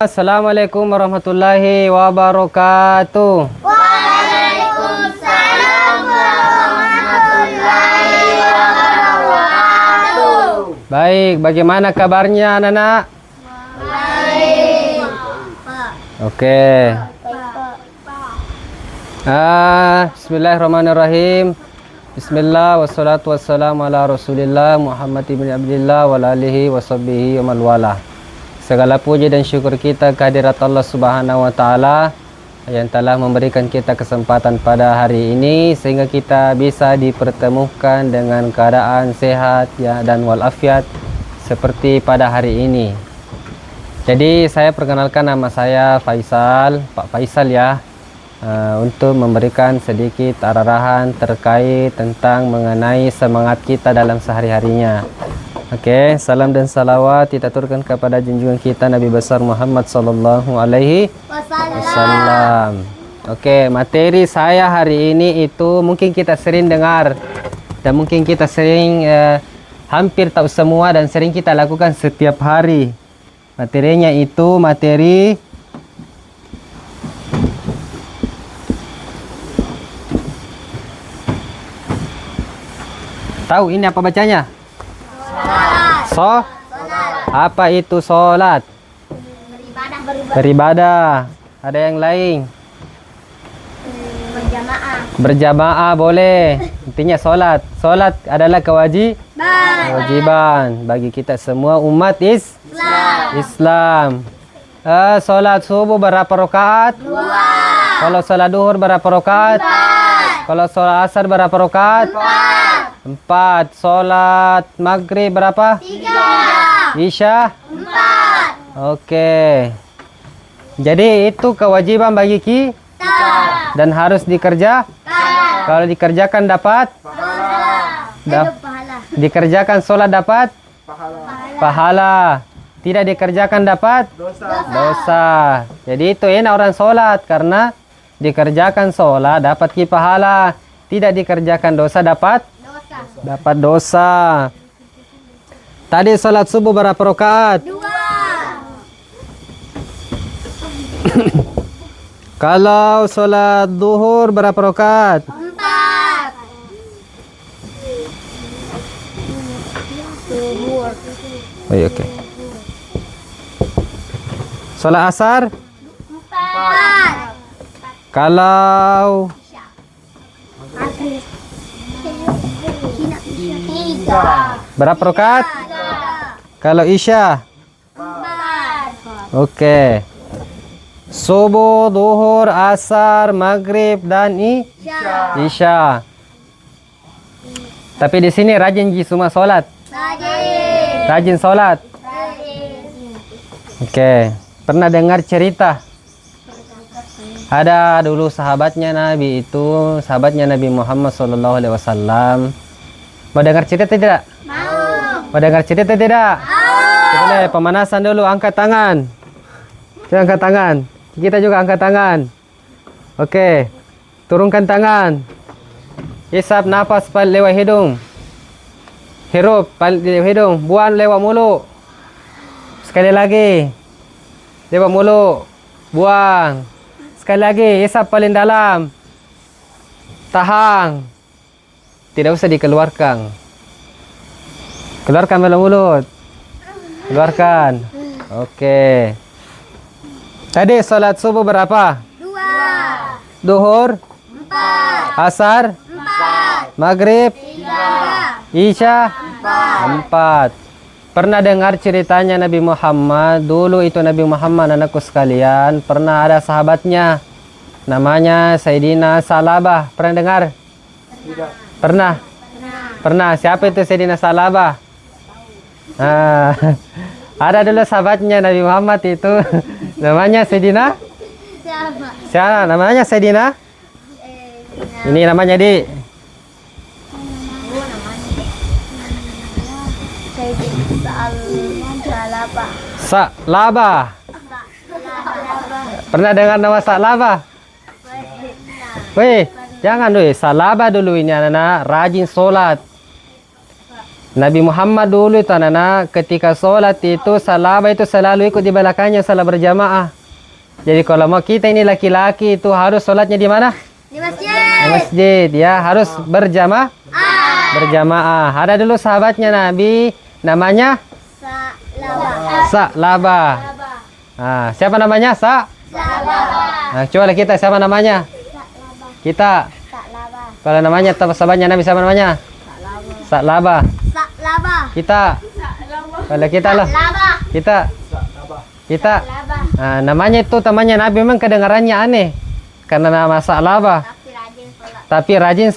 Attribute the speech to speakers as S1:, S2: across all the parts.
S1: Assalamualaikum warahmatullahi wabarakatuh.
S2: Waalaikumsalam warahmatullahi wabarakatuh.
S1: Baik, bagaimana kabarnya anak-anak?
S2: Baik.
S1: Oke. Bismillahirrahmanirrahim. Bismillah wassalatu wassalamu ala Rasulillah Muhammad ibn Abdullah wa alihi washabbihi wa man wala. Segala puji dan syukur kita kehadirat Allah Subhanahu wa taala yang telah memberikan kita kesempatan pada hari ini sehingga kita bisa dipertemukan dengan keadaan sehat ya dan walafiat seperti pada hari ini. Jadi saya perkenalkan, nama saya Faisal, Pak Faisal ya, untuk memberikan sedikit arahan terkait tentang mengenai semangat kita dalam sehari-harinya. Oke, salam dan salawat kita aturkan kepada junjungan kita Nabi besar Muhammad sallallahu alaihi wasallam. Oke, materi saya hari ini itu mungkin kita sering dengar dan mungkin kita sering hampir tahu semua dan sering kita lakukan setiap hari. Materinya itu materi tahu ini apa bacanya? Apa itu sholat? Beribadah. Ada yang lain? Berjamaah boleh. Intinya sholat. Sholat adalah kewajiban bagi kita semua umat Islam. Sholat subuh berapa rakaat? 2. Kalau sholat duhur berapa rakaat? 4. Kalau sholat asar berapa rakaat? 4. Sholat maghrib berapa? 3. Isya? 4. Oke. Jadi itu kewajiban bagi kita dan harus dikerjakan. Kalau dikerjakan dapat pahala. Dikerjakan sholat dapat pahala. Tidak dikerjakan dapat dosa. Jadi itu enak orang sholat karena dikerjakan sholat dapat pahala. Tidak dikerjakan dosa dapat dosa. Tadi sholat subuh berapa rakaat? 2. Kalau sholat duhur berapa rakaat?
S2: 4.
S1: Oh, iya, oke. Sholat asar?
S2: 4.
S1: Kalau berapa rakaat? Kalau isya?
S2: 4.
S1: Oke. Subuh, duhur, asar, maghrib, dan isya. Tapi di sini rajin semua sholat. Rajin sholat. Oke. Pernah dengar cerita? Ada dulu sahabatnya Nabi itu, sahabatnya Nabi Muhammad SAW. Mau dengar cerita tidak? Mau dengar cerita tidak? Boleh, pemanasan dulu, angkat tangan. Kita angkat tangan. Kita juga angkat tangan. Oke. Turunkan tangan. Hisap nafas lewat hidung. Hirup lewat hidung, buang lewat mulut. Sekali lagi. Lewat mulut, buang. Sekali lagi, hisap paling dalam. Tahan. Tidak usah dikeluarkan. Keluarkan melalui mulut. Keluarkan. Oke. Tadi sholat subuh berapa?
S2: 2.
S1: Duhur?
S2: 4.
S1: Asar?
S2: 4.
S1: Maghrib?
S2: 3.
S1: Isya? 4. Pernah dengar ceritanya Nabi Muhammad? Dulu itu Nabi Muhammad, anakku sekalian, pernah ada sahabatnya. Namanya Sayyidina Salabah. Pernah dengar? Tidak. Pernah? Pernah. Siapa itu Sayyidina Salabah? Ada dulu sahabatnya Nabi Muhammad itu namanya Sayyidina? Siapa? Namanya Sayyidina? Ini namanya di Salabah. Pernah dengar nama Salabah? Weh, jangan dulu. Salabah dulu ini anak-anak rajin sholat. Nabi Muhammad dulu itu anak-anak ketika sholat itu sahabat itu selalu ikut di belakangnya salat berjamaah. Jadi kalau mau kita ini laki-laki itu harus sholatnya di mana?
S2: Di masjid.
S1: Di masjid ya, harus berjamaah. Berjamaah. Ada dulu sahabatnya Nabi namanya
S2: Salaba.
S1: Sa'labah. Ah, siapa namanya?
S2: Salaba.
S1: Nah, coba kita siapa namanya? Kita.
S2: Salaba.
S1: Kalau namanya sahabatnya Nabi siapa namanya? Sa'labah.
S2: Salaba.
S1: Kita. Kalau kita lah.
S2: Salaba.
S1: Kita.
S2: Salaba.
S1: Nah, namanya itu temannya Nabi memang kedengarannya aneh. Karena nama Sa'labah.
S2: Tapi rajin sholat.
S1: Tapi rajin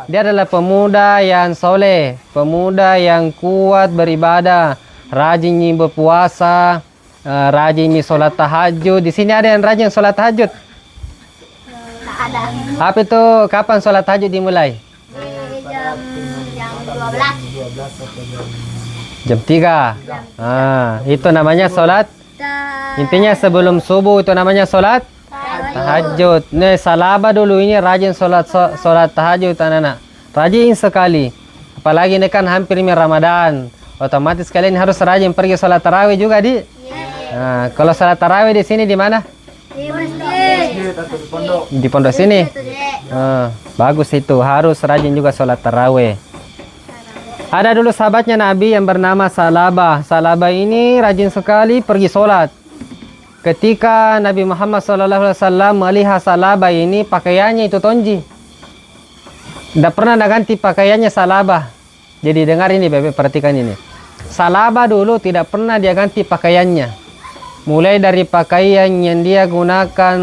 S1: dia adalah pemuda yang soleh, pemuda yang kuat beribadah, rajin berpuasa, rajin sholat tahajud. Di sini ada yang rajin sholat tahajud.
S2: Tak ada.
S1: Apa itu? Kapan sholat tahajud dimulai?
S2: Jam 12.
S1: Jam 3. Itu namanya sholat. Intinya sebelum subuh itu namanya sholat tahajud. Nih Salaba dulu ini rajin sholat tahajud anak-anak. Rajin sekali. Apalagi ini kan hampir Ramadan. Otomatis kalian harus rajin pergi sholat tarawih juga di. Nah, kalau sholat tarawih di sini di mana?
S2: Di masjid.
S1: Di pondok sini. Bagus itu. Harus rajin juga sholat tarawih. Ada dulu sahabatnya Nabi yang bernama Salabah. Salabah ini rajin sekali pergi sholat. Ketika Nabi Muhammad SAW melihat Salabah ini pakaiannya itu tonji. Tidak pernah ganti pakaiannya Salabah. Jadi dengar ini Bebe, perhatikan ini. Salabah dulu tidak pernah dia ganti pakaiannya. Mulai dari pakaian yang dia gunakan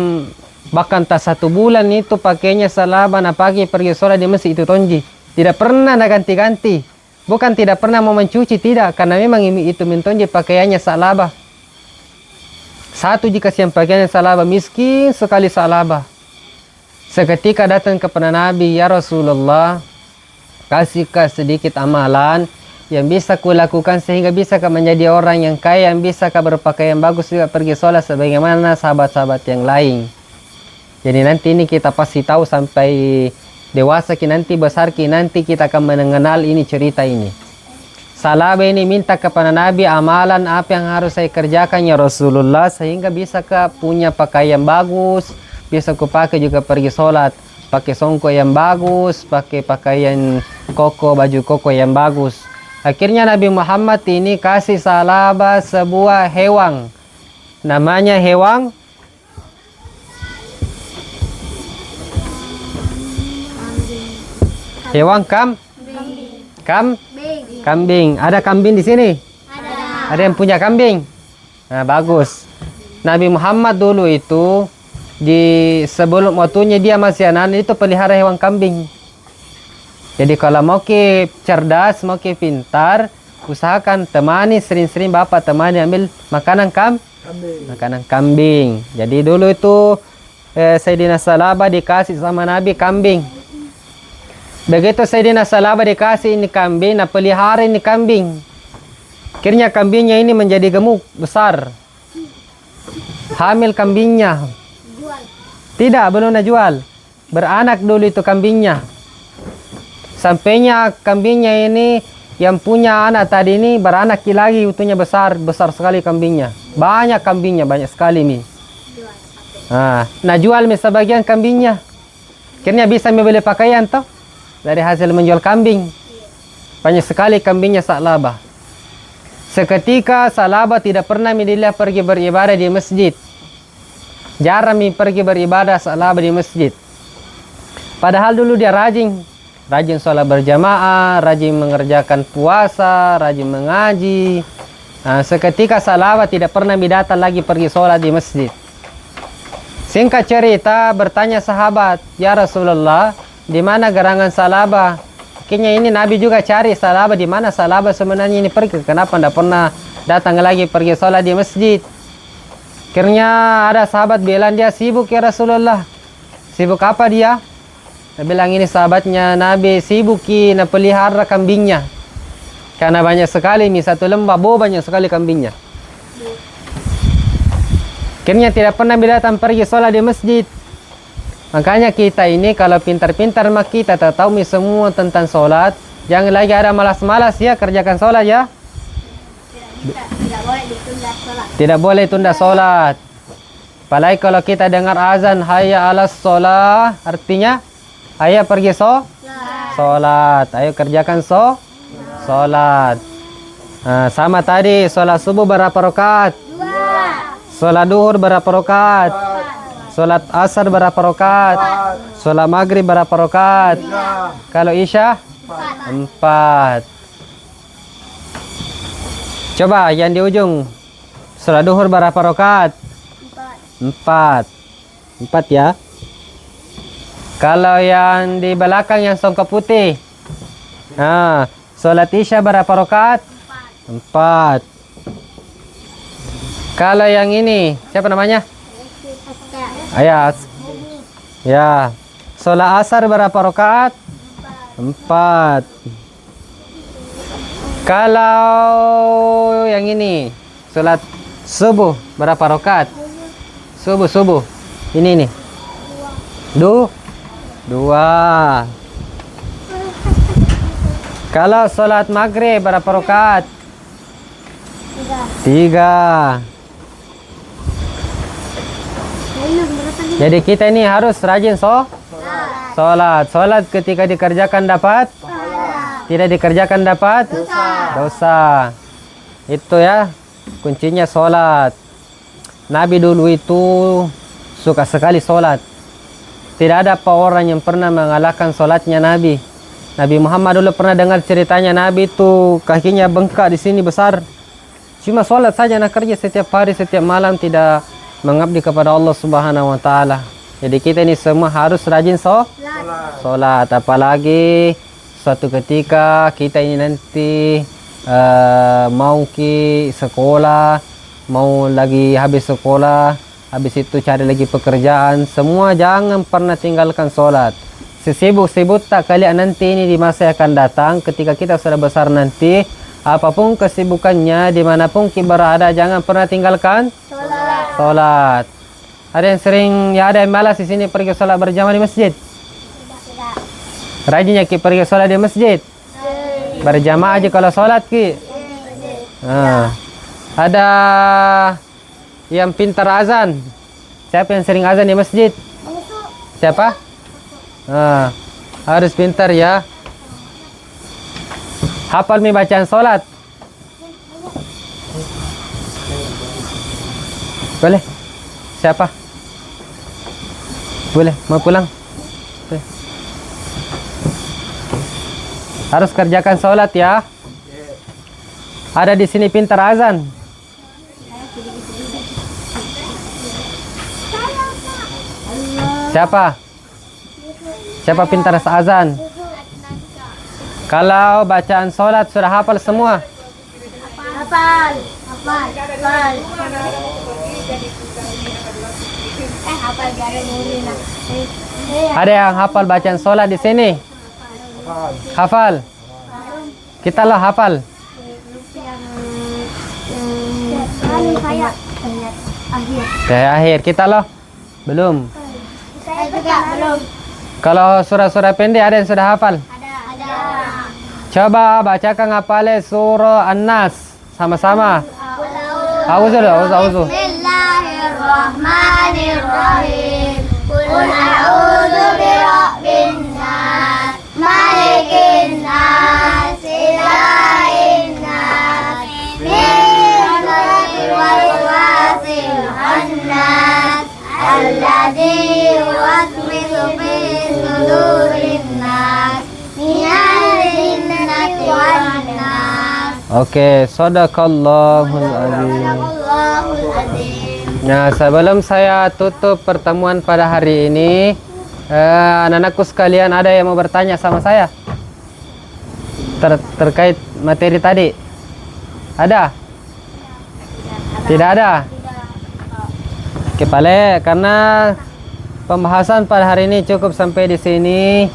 S1: bahkan tak 1 bulan itu pakaiannya Salabah pagi pergi sholat di masjid itu tonji. Tidak pernah ganti-ganti. Bukan tidak pernah mau mencuci, tidak. Karena memang itu mentonji pakaiannya Salabah. Satu jika siang pakaiannya Salabah, miskin sekali Salabah. Seketika datang kepada Nabi, ya Rasulullah, kasihkah sedikit amalan yang bisa kulakukan sehingga bisa menjadi orang yang kaya, yang bisa berpakaian bagus juga pergi sholat sebagaimana sahabat-sahabat yang lain. Jadi nanti ini kita pasti tahu sampai dewasa nanti besar nanti kita akan mengenal ini cerita ini. Salabah ini minta kepada Nabi amalan apa yang harus saya kerjakan ya Rasulullah sehingga bisa punya pakaian bagus, bisa kupakai juga pergi sholat, pakai songko yang bagus, pakai pakaian koko, baju koko yang bagus. Akhirnya Nabi Muhammad ini kasih Salabah sebuah hewan, namanya hewan kambing. Ada kambing di sini? Ada yang punya kambing? Nah, bagus. Nabi Muhammad dulu itu sebelum waktunya dia masih anak itu pelihara hewan kambing. Jadi kalau mau cerdas, mau pintar, usahakan temani sering-sering bapak temani ambil makanan makanan kambing. Jadi dulu itu Sayyidina Salabah dikasih sama Nabi kambing. Begitu Sayyidina Salabah dikasih ini kambing, pelihara ini kambing. Akhirnya kambingnya ini menjadi gemuk, besar. Hamil kambingnya. Tidak, belum jual. Beranak dulu itu kambingnya. Sampainya kambingnya ini yang punya anak tadi ini beranak lagi, utuhnya besar sekali kambingnya. Banyak kambingnya, banyak sekali nih. Nah jual sebagian kambingnya. Akhirnya bisa membeli pakaian toh. Dari hasil menjual kambing. Banyak sekali kambingnya Salabah. Seketika Salabah tidak pernah dilihat pergi beribadah di masjid. Jarang pergi beribadah Salabah di masjid. Padahal dulu dia rajin sholat berjamaah, rajin mengerjakan puasa, rajin mengaji. Seketika Salabah tidak pernah datang lagi pergi sholat di masjid. Singkat cerita bertanya sahabat, ya Rasulullah, di mana gerangan Salabah? Akhirnya ini Nabi juga cari Salabah, di mana Salabah sebenarnya ini pergi. Kenapa tidak pernah datang lagi pergi sholat di masjid? Akhirnya ada sahabat bilang dia sibuk ya Rasulullah. Sibuk apa dia? Dia bilang ini sahabatnya Nabi sibuk pelihara kambingnya. Karena banyak sekali, satu lembah banyak sekali kambingnya. Akhirnya tidak pernah datang pergi sholat di masjid. Makanya kita ini kalau pintar-pintar kita tahu semua tentang sholat, Jangan lagi ada malas-malas ya, kerjakan sholat ya.
S2: Tidak boleh ditunda sholat.
S1: Tidak boleh tunda sholat. Apalagi kalau kita dengar azan hayya 'alas sholat, artinya ayo pergi sholat. Ayo kerjakan sholat. Nah, sama tadi sholat subuh berapa rakaat?
S2: 2.
S1: Sholat duhur berapa rakaat? Sholat asar berapa rakaat? Sholat maghrib berapa rakaat? Kalau isya 4. Coba yang di ujung. Sholat duhur berapa rakaat? 4 ya. Kalau yang di belakang yang songkok putih. Nah, sholat isya berapa rakaat? 4. Kalau yang ini, siapa namanya? Ayat. Ya. Sholat asar berapa rakaat? 4. Kalau yang ini, sholat subuh berapa rakaat? Subuh. Ini nih. 2. Kalau sholat maghrib berapa rakaat? 3. Jadi kita ini harus rajin sholat. Sholat ketika dikerjakan dapat, tidak dikerjakan dapat dosa. Itu ya kuncinya sholat. Nabi dulu itu suka sekali sholat. Tidak ada apa orang yang pernah mengalahkan sholatnya Nabi. Nabi Muhammad dulu pernah dengar ceritanya Nabi itu kakinya bengkak di sini besar. Cuma sholat saja nak kerja setiap hari, setiap malam, tidak mengabdi kepada Allah Subhanahu wa taala. Jadi kita ini semua harus rajin sholat. Apalagi suatu ketika kita ini nanti mau ke sekolah, mau lagi habis sekolah, habis itu cari lagi pekerjaan, semua jangan pernah tinggalkan sholat. Sesibuk-sibuk tak kalian nanti ini di masa yang akan datang, ketika kita sudah besar nanti, apapun kesibukannya, dimanapun kita berada, jangan pernah tinggalkan sholat. Ada yang sering, ya ada yang malas di sini pergi sholat berjamaah di masjid. Rajinnya kita pergi sholat di masjid. Berjamaah aja kalau sholat ki. Nah, ada yang pintar azan. Siapa yang sering azan di masjid? Siapa? Nah, harus pintar ya. Hafal mi bacaan sholat? Boleh? Siapa? Boleh? Mau pulang? Boleh. Harus kerjakan sholat ya. Ada di sini pintar azan. Siapa? Siapa pintar azan? Kalau bacaan sholat sudah hafal semua?
S2: Hafal. Hafal gara mulina.
S1: Ada yang hafal bacaan sholat di sini? Hafal. Kita lah hafal. Kayak akhir kita loh. Belum.
S2: Saya juga belum.
S1: Kalau surah-surah pendek ada yang sudah hafal?
S2: Ada.
S1: Coba bacakan hafalnya surah An-Nas sama-sama. Auzu. Bismillahirrahmanirrahim.
S2: Qul a'udzu birabbin nas, malikin nas, ilahin nas, min syarril waswasil khannas, alladzi yuwaswisu fi sudurin nas, minal jinnati wan nas.
S1: Oke, shadaqallahul azim.
S2: Allahul azim.
S1: Nah, sebelum saya tutup pertemuan pada hari ini, anak-anakku sekalian ada yang mau bertanya sama saya terkait materi tadi? Ada? Tidak ada? Oke, Pale, karena pembahasan pada hari ini cukup sampai di sini.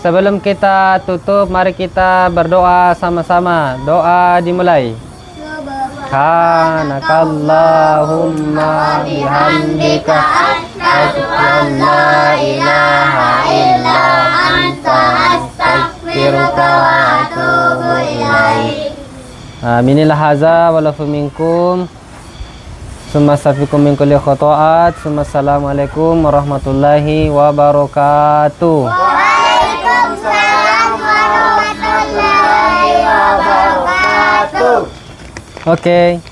S1: Sebelum kita tutup, mari kita berdoa sama-sama. Doa dimulai. Subhanakallahumma bihamdika asyhadu an la ilaha illa anta astaghfiruka
S2: astaghfiruka wa atubu ilaik.
S1: Aminilah haza walafu minkum. Summa astaghfirukum min kulli khata'at. Summa assalamualaikum warahmatullahi wabarakatuh.
S2: Waalaikumsalam warahmatullahi wabarakatuh.
S1: Oke.